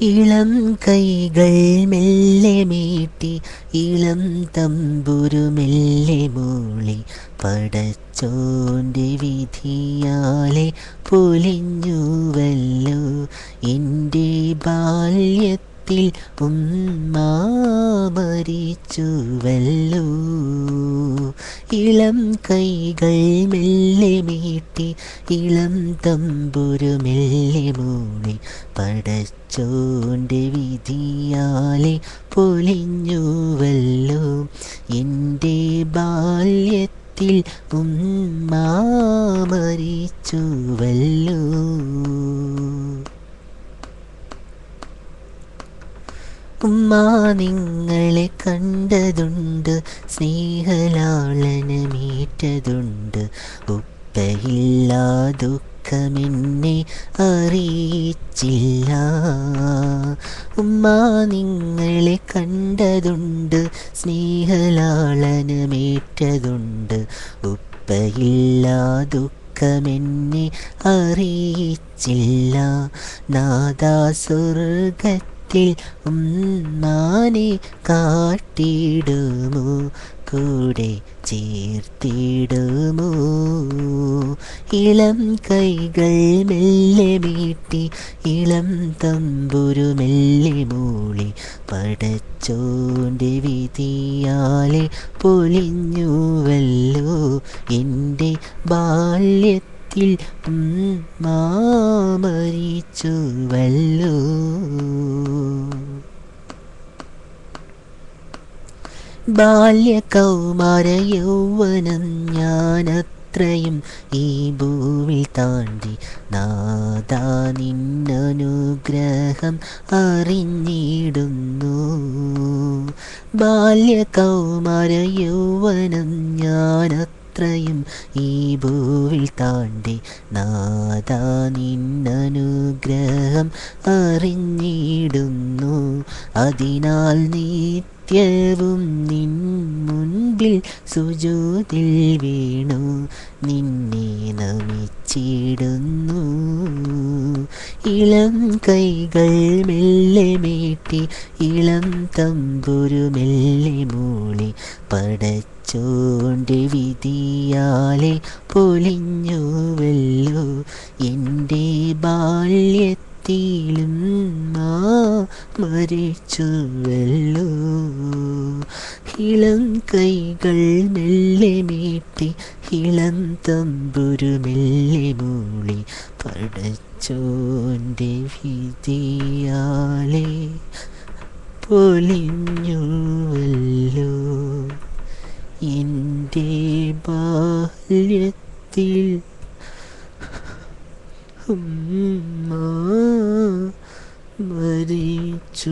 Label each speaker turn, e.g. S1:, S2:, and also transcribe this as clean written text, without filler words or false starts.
S1: ഇളം കൈകൾ മെല്ലെ മീട്ടി ഇളം തമ്പുരു മെല്ലെ മൂളി പടച്ചോൻ്റെ വിധിയാലെ പൊലിഞ്ഞുവല്ലോ എൻ്റെ ബാല്യത്തിൽ ഉമ്മ മരിച്ചുവല്ലോ. ഇളം കൈകൾ മെല്ലെ മീട്ടി ഇളം തമ്പുരു മെല്ലെ മൂളി പടച്ചോൻ്റെ വിധിയാലെ പൊലിഞ്ഞുവല്ലോ എൻ്റെ ബാല്യത്തിൽ ഉമ്മ മരിച്ചുവല്ലോ. ഉമ്മ നിങ്ങളെ കണ്ടതുണ്ട്, സ്നേഹലാളനമേറ്റതുണ്ട്. ഉപ്പയില്ലാ ദുഃഖമെന്നെ അറിയിച്ചില്ല. ഉമ്മ നിങ്ങളെ കണ്ടതുണ്ട്, സ്നേഹലാളനമേറ്റതുണ്ട്. ഉപ്പയില്ലാ ദുഃഖമെന്നെ അറിയിച്ചില്ല. നാദാ സ്വർഗത്തിൽ ഉമ്മാനെ കാട്ടിടുമോ, കൂടെ ചേർത്തിടുമോ. ഇളം കൈകൾ മെല്ലെ മീട്ടി ഇളം തമ്പുരു മെല്ലെ മൂളി പടച്ചോൻ്റെ വിധിയാലെ പൊലിഞ്ഞുവല്ലോ എൻ്റെ ബാല്യത്തിൽ ഉമ്മ മരിച്ചുവല്ലോ. ബാല്യകൗമാര യൗവനം ഞാനത്രയും ഈ ഭൂവിൽ താണ്ടി നാദാ നിന്നനുഗ്രഹം അറിഞ്ഞിടുന്നു. ബാല്യകൗമാര യൗവനം ഞാനത്രയും ഈ ഭൂവിൽ താണ്ടി നാദാ നിന്നനുഗ്രഹം അറിഞ്ഞിടുന്നു. അതിനാൽ നിത്യവും നിൻ മുൻപിൽ സുജൂദിൽ വീണു നിന്നെ നമിച്ചിടുന്നു. ഇളം കൈകൾ മെല്ലെ മീട്ടി ഇളം തമ്പുരു മെല്ലെ മൂളി പടച്ചോൻ്റെ വിധിയാലെ പൊലിഞ്ഞുവല്ലോ എൻ്റെ ബാല്യത്തിലും മരിച്ചുവല്ലോ. ഇളം കൈകൾ മെല്ലെ മീട്ടി ഇളം തമ്പുരു മെല്ലെ മൂളി പടച്ചോൻ്റെ വിധിയാലെ പൊലിഞ്ഞുവല്ലോ എൻ്റെ ബാല്യത്തിൽ ഉമ്മ മരിച്ചുവല്ലോ.